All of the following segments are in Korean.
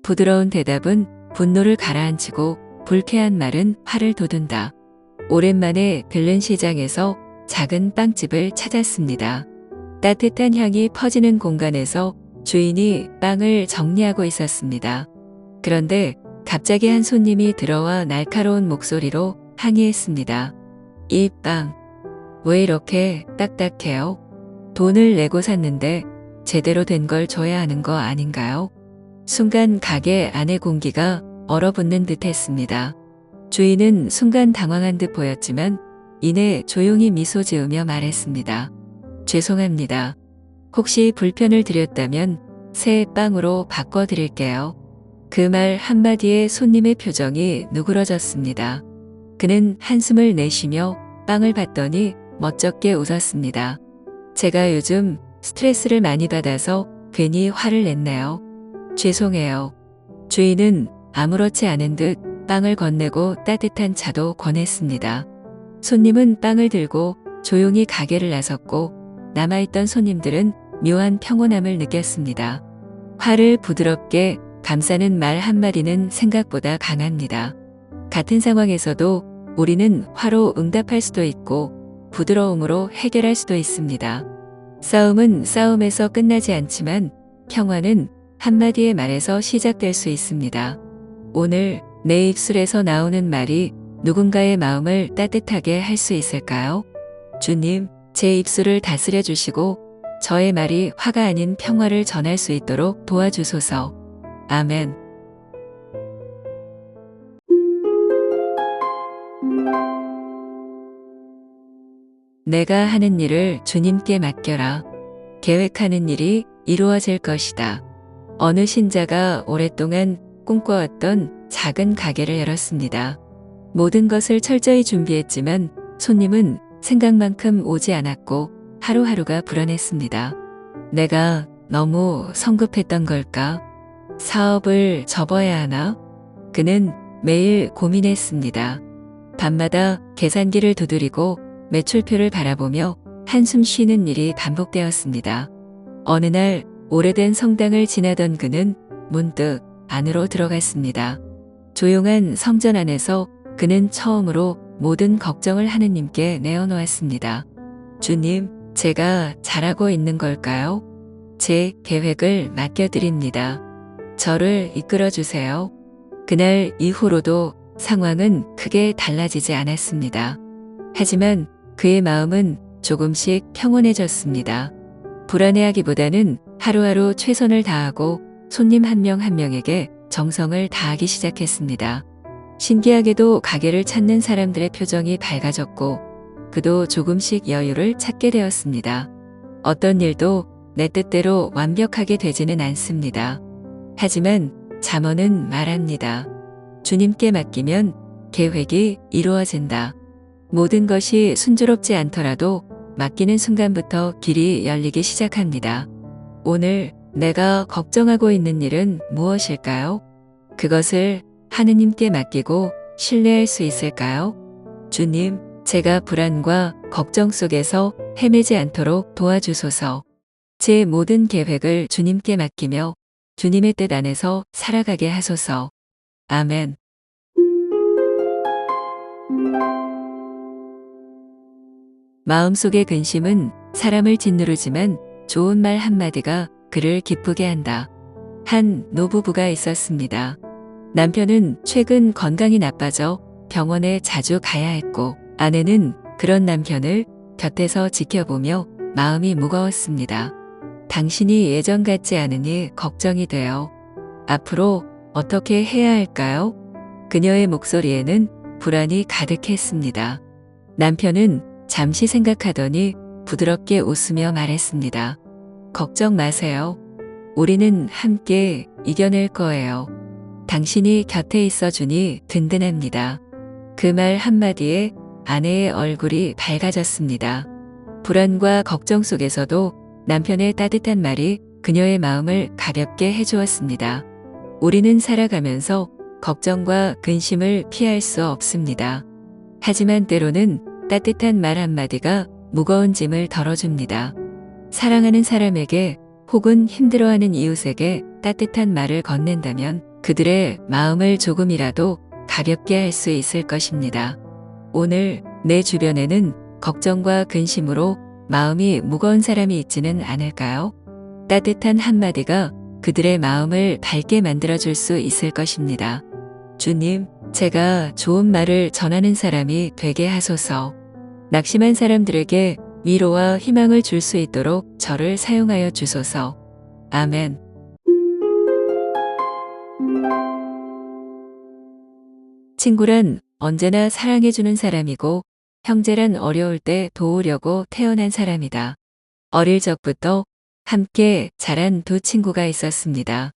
부드러운 대답은 분노를 가라앉히고 불쾌한 말은 화를 돋운다. 오랜만에 들른 시장에서 작은 빵집을 찾았습니다. 따뜻한 향이 퍼지는 공간에서 주인이 빵을 정리하고 있었습니다. 그런데 갑자기 한 손님이 들어와 날카로운 목소리로 항의했습니다. 이 빵, 왜 이렇게 딱딱해요? 돈을 내고 샀는데 제대로 된 걸 줘야 하는 거 아닌가요? 순간 가게 안의 공기가 얼어붙는 듯 했습니다. 주인은 순간 당황한 듯 보였지만 이내 조용히 미소 지으며 말했습니다. 죄송합니다. 혹시 불편을 드렸다면 새 빵으로 바꿔드릴게요. 그 말 한마디에 손님의 표정이 누그러졌습니다. 그는 한숨을 내쉬며 빵을 받더니 멋쩍게 웃었습니다. 제가 요즘 스트레스를 많이 받아서 괜히 화를 냈네요. 죄송해요. 주인은 아무렇지 않은 듯 빵을 건네고 따뜻한 차도 권했습니다. 손님은 빵을 들고 조용히 가게를 나섰고 남아있던 손님들은 묘한 평온함을 느꼈습니다. 화를 부드럽게 감싸는 말 한마디는 생각보다 강합니다. 같은 상황에서도 우리는 화로 응답할 수도 있고 부드러움으로 해결할 수도 있습니다. 싸움은 싸움에서 끝나지 않지만 평화는 한마디의 말에서 시작될 수 있습니다. 오늘 내 입술에서 나오는 말이 누군가의 마음을 따뜻하게 할 수 있을까요? 주님, 제 입술을 다스려 주시고 저의 말이 화가 아닌 평화를 전할 수 있도록 도와주소서. 아멘. 내가 하는 일을 주님께 맡겨라. 계획하는 일이 이루어질 것이다. 어느 신자가 오랫동안 꿈꿔왔던 작은 가게를 열었습니다. 모든 것을 철저히 준비했지만 손님은 생각만큼 오지 않았고 하루하루가 불안했습니다. 내가 너무 성급했던 걸까? 사업을 접어야 하나? 그는 매일 고민했습니다. 밤마다 계산기를 두드리고 매출표를 바라보며 한숨 쉬는 일이 반복되었습니다. 어느 날 오래된 성당을 지나던 그는 문득 안으로 들어갔습니다. 조용한 성전 안에서 그는 처음으로 모든 걱정을 하느님께 내어놓았습니다. 주님, 제가 잘하고 있는 걸까요? 제 계획을 맡겨드립니다. 저를 이끌어 주세요. 그날 이후로도 상황은 크게 달라지지 않았습니다. 하지만 그의 마음은 조금씩 평온해졌습니다. 불안해하기보다는 하루하루 최선을 다하고 손님 한 명 한 명에게 정성을 다하기 시작했습니다. 신기하게도 가게를 찾는 사람들의 표정이 밝아졌고 그도 조금씩 여유를 찾게 되었습니다. 어떤 일도 내 뜻대로 완벽하게 되지는 않습니다. 하지만 잠언은 말합니다. 주님께 맡기면 계획이 이루어진다. 모든 것이 순조롭지 않더라도 맡기는 순간부터 길이 열리기 시작합니다. 오늘 내가 걱정하고 있는 일은 무엇일까요? 그것을 하느님께 맡기고 신뢰할 수 있을까요? 주님, 제가 불안과 걱정 속에서 헤매지 않도록 도와주소서. 제 모든 계획을 주님께 맡기며 주님의 뜻 안에서 살아가게 하소서. 아멘. 마음속의 근심은 사람을 짓누르지만 좋은 말 한마디가 그를 기쁘게 한다. 한 노부부가 있었습니다. 남편은 최근 건강이 나빠져 병원에 자주 가야 했고 아내는 그런 남편을 곁에서 지켜보며 마음이 무거웠습니다. 당신이 예전 같지 않으니 걱정이 돼요. 앞으로 어떻게 해야 할까요? 그녀의 목소리에는 불안이 가득했습니다. 남편은 잠시 생각하더니 부드럽게 웃으며 말했습니다. 걱정 마세요. 우리는 함께 이겨낼 거예요. 당신이 곁에 있어 주니 든든합니다. 그 말 한마디에 아내의 얼굴이 밝아졌습니다. 불안과 걱정 속에서도 남편의 따뜻한 말이 그녀의 마음을 가볍게 해주었습니다. 우리는 살아가면서 걱정과 근심을 피할 수 없습니다. 하지만 때로는 따뜻한 말 한마디가 무거운 짐을 덜어줍니다. 사랑하는 사람에게 혹은 힘들어하는 이웃에게 따뜻한 말을 건넨다면 그들의 마음을 조금이라도 가볍게 할 수 있을 것입니다. 오늘 내 주변에는 걱정과 근심으로 마음이 무거운 사람이 있지는 않을까요? 따뜻한 한마디가 그들의 마음을 밝게 만들어줄 수 있을 것입니다. 주님, 제가 좋은 말을 전하는 사람이 되게 하소서. 낙심한 사람들에게 위로와 희망을 줄 수 있도록 저를 사용하여 주소서. 아멘. 친구란 언제나 사랑해주는 사람이고 형제란 어려울 때 도우려고 태어난 사람이다. 어릴 적부터 함께 자란 두 친구가 있었습니다.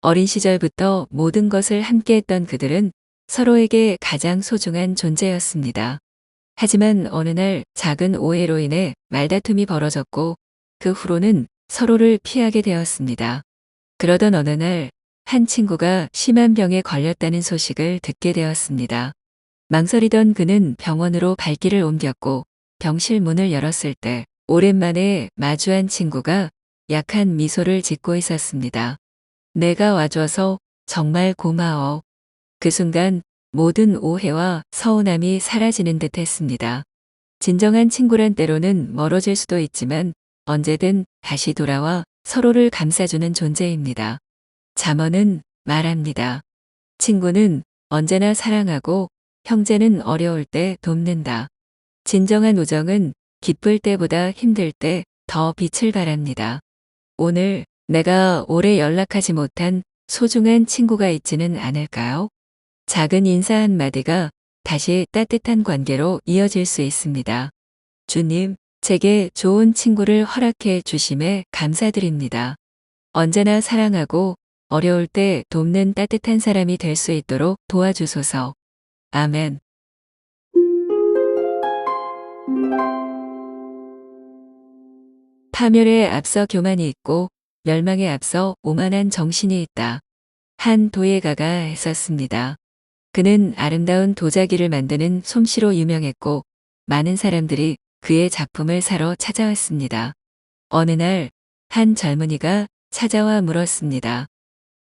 어린 시절부터 모든 것을 함께 했던 그들은 서로에게 가장 소중한 존재였습니다. 하지만 어느 날 작은 오해로 인해 말다툼이 벌어졌고 그 후로는 서로를 피하게 되었습니다. 그러던 어느 날 한 친구가 심한 병에 걸렸다는 소식을 듣게 되었습니다. 망설이던 그는 병원으로 발길을 옮겼고 병실 문을 열었을 때 오랜만에 마주한 친구가 약한 미소를 짓고 있었습니다. 내가 와줘서 정말 고마워. 그 순간 모든 오해와 서운함이 사라지는 듯 했습니다. 진정한 친구란 때로는 멀어질 수도 있지만 언제든 다시 돌아와 서로를 감싸주는 존재입니다. 잠언은 말합니다. 친구는 언제나 사랑하고 형제는 어려울 때 돕는다. 진정한 우정은 기쁠 때보다 힘들 때 더 빛을 발합니다. 오늘 내가 오래 연락하지 못한 소중한 친구가 있지는 않을까요? 작은 인사 한마디가 다시 따뜻한 관계로 이어질 수 있습니다. 주님, 제게 좋은 친구를 허락해 주심에 감사드립니다. 언제나 사랑하고 어려울 때 돕는 따뜻한 사람이 될 수 있도록 도와주소서. 아멘. 파멸에 앞서 교만이 있고 멸망에 앞서 오만한 정신이 있다. 한 도예가가 했었습니다. 그는 아름다운 도자기를 만드는 솜씨로 유명했고 많은 사람들이 그의 작품을 사러 찾아왔습니다. 어느 날 한 젊은이가 찾아와 물었습니다.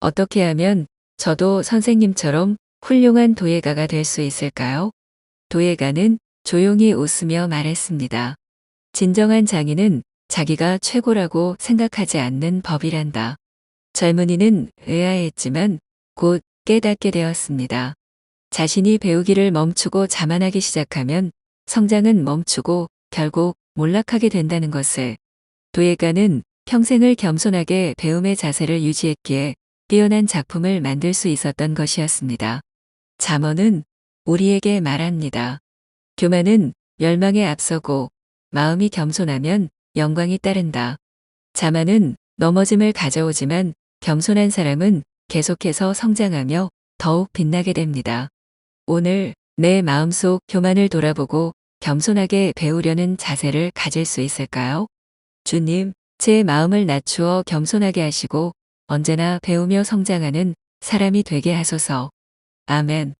어떻게 하면 저도 선생님처럼 훌륭한 도예가가 될 수 있을까요? 도예가는 조용히 웃으며 말했습니다. 진정한 장인은 자기가 최고라고 생각하지 않는 법이란다. 젊은이는 의아했지만 곧 깨닫게 되었습니다. 자신이 배우기를 멈추고 자만하기 시작하면 성장은 멈추고 결국 몰락하게 된다는 것을. 도예가는 평생을 겸손하게 배움의 자세를 유지했기에 뛰어난 작품을 만들 수 있었던 것이었습니다. 잠언은 우리에게 말합니다. 교만은 멸망에 앞서고 마음이 겸손하면 영광이 따른다. 자만은 넘어짐을 가져오지만 겸손한 사람은 계속해서 성장하며 더욱 빛나게 됩니다. 오늘 내 마음속 교만을 돌아보고 겸손하게 배우려는 자세를 가질 수 있을까요? 주님, 제 마음을 낮추어 겸손하게 하시고 언제나 배우며 성장하는 사람이 되게 하소서. 아멘.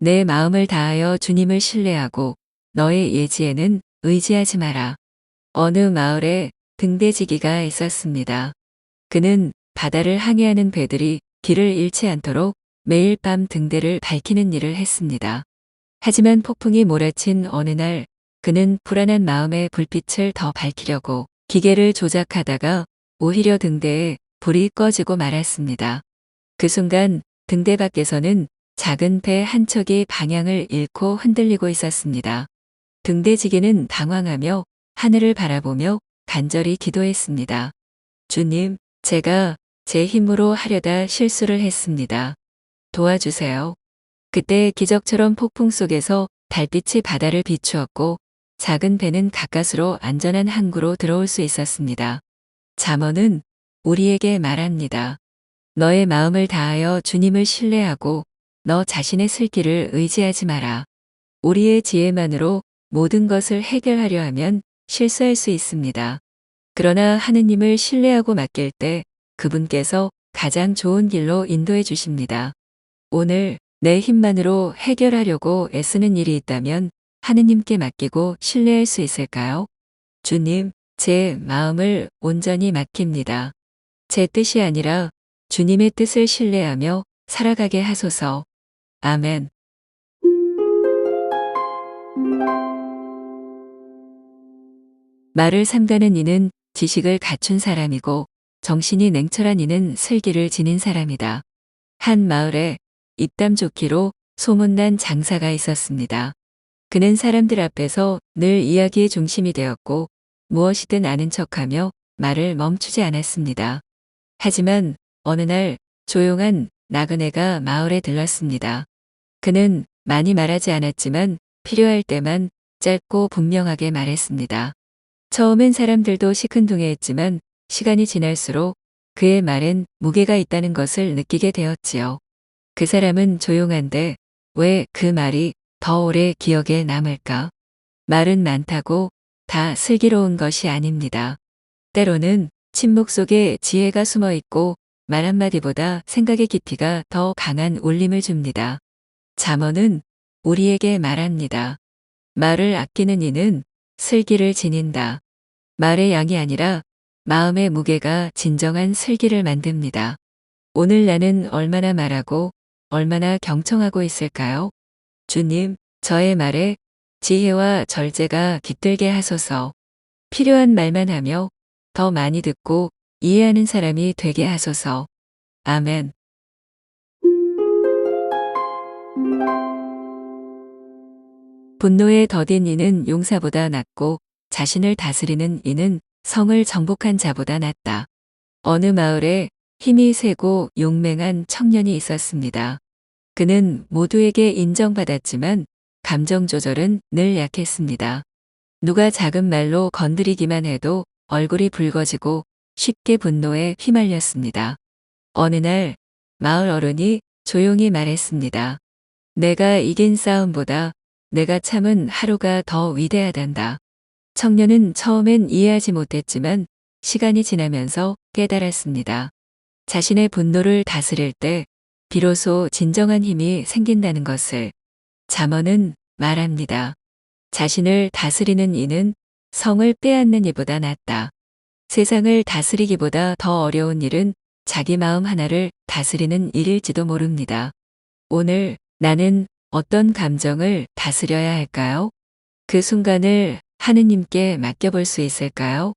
내 마음을 다하여 주님을 신뢰하고 너의 예지에는 의지하지 마라. 어느 마을에 등대지기가 있었습니다. 그는 바다를 항해하는 배들이 길을 잃지 않도록 매일 밤 등대를 밝히는 일을 했습니다. 하지만 폭풍이 몰아친 어느 날 그는 불안한 마음에 불빛을 더 밝히려고 기계를 조작하다가 오히려 등대에 불이 꺼지고 말았습니다. 그 순간 등대 밖에서는 작은 배 한 척이 방향을 잃고 흔들리고 있었습니다. 등대지기는 당황하며 하늘을 바라보며 간절히 기도했습니다. 주님, 제가 제 힘으로 하려다 실수를 했습니다. 도와주세요. 그때 기적처럼 폭풍 속에서 달빛이 바다를 비추었고 작은 배는 가까스로 안전한 항구로 들어올 수 있었습니다. 잠언은 우리에게 말합니다. 너의 마음을 다하여 주님을 신뢰하고 너 자신의 슬기를 의지하지 마라. 우리의 지혜만으로 모든 것을 해결하려 하면 실수할 수 있습니다. 그러나 하느님을 신뢰하고 맡길 때 그분께서 가장 좋은 길로 인도해 주십니다. 오늘 내 힘만으로 해결하려고 애쓰는 일이 있다면 하느님께 맡기고 신뢰할 수 있을까요? 주님, 제 마음을 온전히 맡깁니다. 제 뜻이 아니라 주님의 뜻을 신뢰하며 살아가게 하소서. 아멘. 말을 삼가는 이는 지식을 갖춘 사람이고 정신이 냉철한 이는 슬기를 지닌 사람이다. 한 마을에 입담 좋기로 소문난 장사가 있었습니다. 그는 사람들 앞에서 늘 이야기의 중심이 되었고 무엇이든 아는 척하며 말을 멈추지 않았습니다. 하지만 어느 날 조용한 나그네가 마을에 들렀습니다. 그는 많이 말하지 않았지만 필요할 때만 짧고 분명하게 말했습니다. 처음엔 사람들도 시큰둥해했지만 시간이 지날수록 그의 말엔 무게가 있다는 것을 느끼게 되었지요. 그 사람은 조용한데 왜 그 말이 더 오래 기억에 남을까? 말은 많다고 다 슬기로운 것이 아닙니다. 때로는 침묵 속에 지혜가 숨어 있고 말 한마디보다 생각의 깊이가 더 강한 울림을 줍니다. 잠언은 우리에게 말합니다. 말을 아끼는 이는 슬기를 지닌다. 말의 양이 아니라 마음의 무게가 진정한 슬기를 만듭니다. 오늘 나는 얼마나 말하고 얼마나 경청하고 있을까요? 주님, 저의 말에 지혜와 절제가 깃들게 하소서. 필요한 말만 하며 더 많이 듣고 이해하는 사람이 되게 하소서. 아멘. 분노에 더딘 이는 용사보다 낫고 자신을 다스리는 이는 성을 정복한 자보다 낫다. 어느 마을에 힘이 세고 용맹한 청년이 있었습니다. 그는 모두에게 인정받았지만 감정 조절은 늘 약했습니다. 누가 작은 말로 건드리기만 해도 얼굴이 붉어지고 쉽게 분노에 휘말렸습니다. 어느 날 마을 어른이 조용히 말했습니다. 내가 이긴 싸움보다 내가 참은 하루가 더 위대하단다. 청년은 처음엔 이해하지 못했지만 시간이 지나면서 깨달았습니다. 자신의 분노를 다스릴 때 비로소 진정한 힘이 생긴다는 것을. 잠언은 말합니다. 자신을 다스리는 이는 성을 빼앗는 이보다 낫다. 세상을 다스리기보다 더 어려운 일은 자기 마음 하나를 다스리는 일일지도 모릅니다. 오늘 나는 어떤 감정을 다스려야 할까요? 그 순간을 하느님께 맡겨볼 수 있을까요?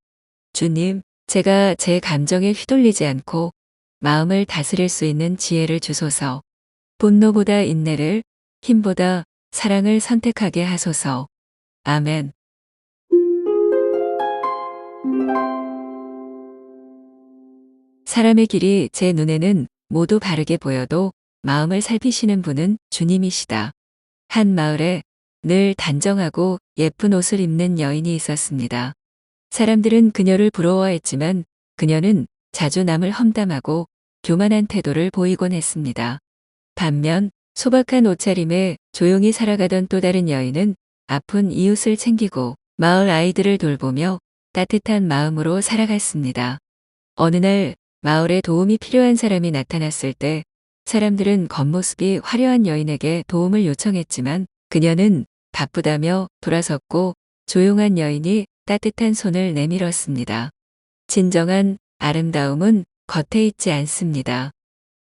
주님, 제가 제 감정에 휘둘리지 않고 마음을 다스릴 수 있는 지혜를 주소서. 분노보다 인내를, 힘보다 사랑을 선택하게 하소서. 아멘. 사람의 길이 제 눈에는 모두 바르게 보여도 마음을 살피시는 분은 주님이시다. 한 마을에 늘 단정하고 예쁜 옷을 입는 여인이 있었습니다. 사람들은 그녀를 부러워했지만 그녀는 자주 남을 험담하고 교만한 태도를 보이곤 했습니다. 반면 소박한 옷차림에 조용히 살아가던 또 다른 여인은 아픈 이웃을 챙기고 마을 아이들을 돌보며 따뜻한 마음으로 살아갔습니다. 어느 날 마을에 도움이 필요한 사람이 나타났을 때 사람들은 겉모습이 화려한 여인에게 도움을 요청했지만 그녀는 바쁘다며 돌아섰고 조용한 여인이 따뜻한 손을 내밀었습니다. 진정한 아름다움은 겉에 있지 않습니다.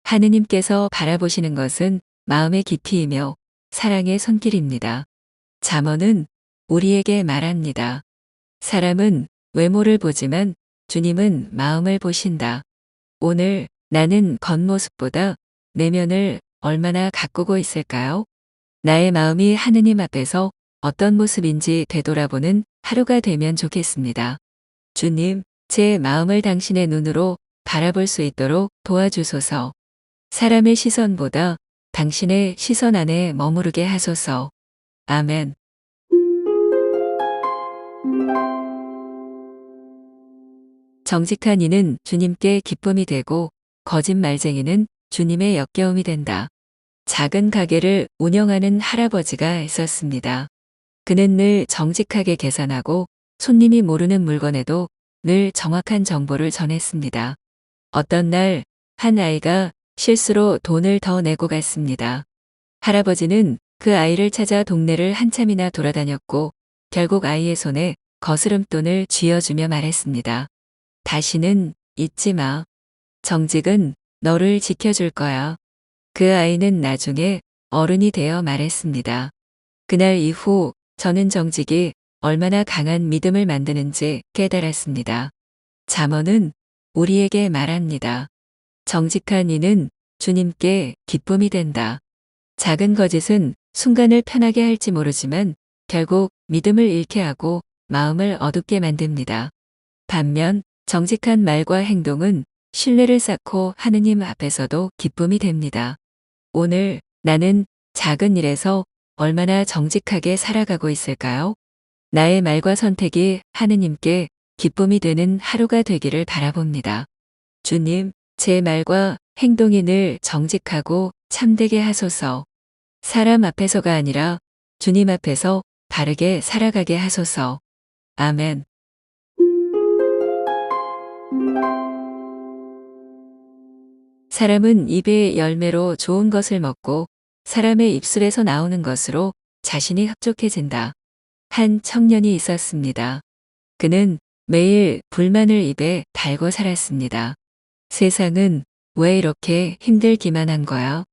하느님께서 바라보시는 것은 마음의 깊이이며 사랑의 손길입니다. 잠언은 우리에게 말합니다. 사람은 외모를 보지만 주님은 마음을 보신다. 오늘 나는 겉모습보다 내면을 얼마나 가꾸고 있을까요? 나의 마음이 하느님 앞에서 어떤 모습인지 되돌아보는 하루가 되면 좋겠습니다. 주님, 제 마음을 당신의 눈으로 바라볼 수 있도록 도와주소서. 사람의 시선보다 당신의 시선 안에 머무르게 하소서. 아멘. 정직한 이는 주님께 기쁨이 되고 거짓말쟁이는 주님의 역겨움이 된다. 작은 가게를 운영하는 할아버지가 있었습니다. 그는 늘 정직하게 계산하고 손님이 모르는 물건에도 늘 정확한 정보를 전했습니다. 어떤 날 한 아이가 실수로 돈을 더 내고 갔습니다. 할아버지는 그 아이를 찾아 동네를 한참이나 돌아다녔고 결국 아이의 손에 거스름돈을 쥐어주며 말했습니다. 다시는 잊지 마. 정직은 너를 지켜줄 거야. 그 아이는 나중에 어른이 되어 말했습니다. 그날 이후 저는 정직이 얼마나 강한 믿음을 만드는지 깨달았습니다. 잠언은 우리에게 말합니다. 정직한 이는 주님께 기쁨이 된다. 작은 거짓은 순간을 편하게 할지 모르지만 결국 믿음을 잃게 하고 마음을 어둡게 만듭니다. 반면 정직한 말과 행동은 신뢰를 쌓고 하느님 앞에서도 기쁨이 됩니다. 오늘 나는 작은 일에서 얼마나 정직하게 살아가고 있을까요? 나의 말과 선택이 하느님께 기쁨이 되는 하루가 되기를 바라봅니다. 주님, 제 말과 행동이 늘 정직하고 참되게 하소서. 사람 앞에서가 아니라 주님 앞에서 바르게 살아가게 하소서. 아멘. 사람은 입의 열매로 좋은 것을 먹고 사람의 입술에서 나오는 것으로 자신이 흡족해진다. 한 청년이 있었습니다. 그는 매일 불만을 입에 달고 살았습니다. 세상은 왜 이렇게 힘들기만 한 거야?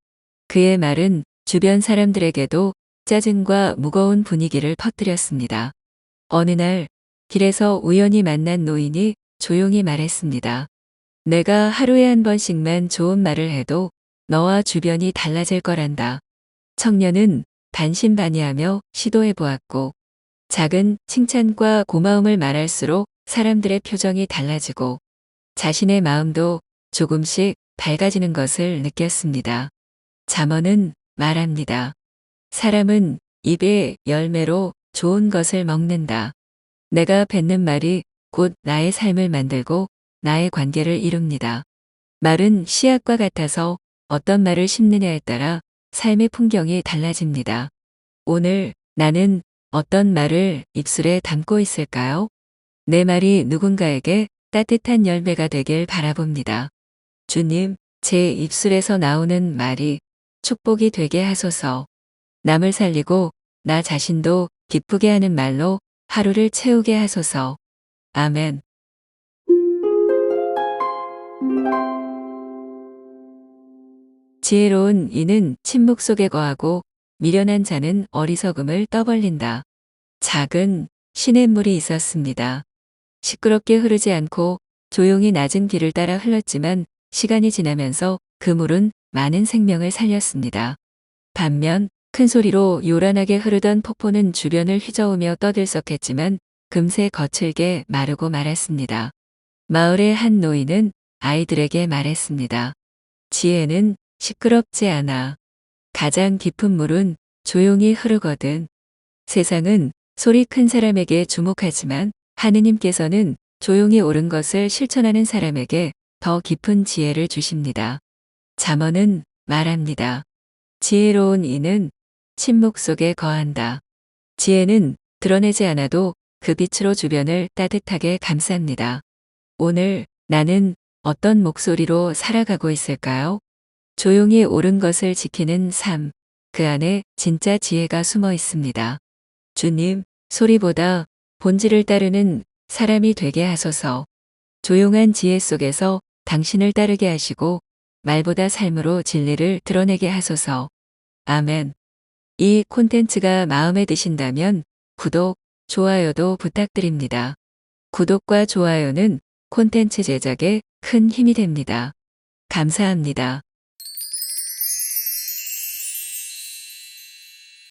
그의 말은 주변 사람들에게도 짜증과 무거운 분위기를 퍼뜨렸습니다. 어느 날 길에서 우연히 만난 노인이 조용히 말했습니다. 내가 하루에 한 번씩만 좋은 말을 해도 너와 주변이 달라질 거란다. 청년은 반신반의하며 시도해 보았고 작은 칭찬과 고마움을 말할수록 사람들의 표정이 달라지고 자신의 마음도 조금씩 밝아지는 것을 느꼈습니다. 잠언은 말합니다. 사람은 입의 열매로 좋은 것을 먹는다. 내가 뱉는 말이 곧 나의 삶을 만들고 나의 관계를 이룹니다. 말은 씨앗과 같아서 어떤 말을 심느냐에 따라 삶의 풍경이 달라집니다. 오늘 나는 어떤 말을 입술에 담고 있을까요? 내 말이 누군가에게 따뜻한 열매가 되길 바라봅니다. 주님, 제 입술에서 나오는 말이 축복이 되게 하소서. 남을 살리고 나 자신도 기쁘게 하는 말로 하루를 채우게 하소서. 아멘. 지혜로운 이는 침묵 속에 거하고 미련한 자는 어리석음을 떠벌린다. 작은 시냇물이 있었습니다. 시끄럽게 흐르지 않고 조용히 낮은 길을 따라 흘렀지만 시간이 지나면서 그 물은 많은 생명을 살렸습니다. 반면 큰 소리로 요란하게 흐르던 폭포는 주변을 휘저으며 떠들썩했지만 금세 거칠게 마르고 말았습니다. 마을의 한 노인은 아이들에게 말했습니다. 지혜는 시끄럽지 않아. 가장 깊은 물은 조용히 흐르거든. 세상은 소리 큰 사람에게 주목하지만 하느님께서는 조용히 옳은 것을 실천하는 사람에게 더 깊은 지혜를 주십니다. 잠언은 말합니다. 지혜로운 이는 침묵 속에 거한다. 지혜는 드러내지 않아도 그 빛으로 주변을 따뜻하게 감쌉니다. 오늘 나는 어떤 목소리로 살아가고 있을까요? 조용히 옳은 것을 지키는 삶, 그 안에 진짜 지혜가 숨어 있습니다. 주님, 소리보다 본질을 따르는 사람이 되게 하소서. 조용한 지혜 속에서 당신을 따르게 하시고 말보다 삶으로 진리를 드러내게 하소서. 아멘. 이 콘텐츠가 마음에 드신다면 구독, 좋아요도 부탁드립니다. 구독과 좋아요는 콘텐츠 제작에 큰 힘이 됩니다. 감사합니다.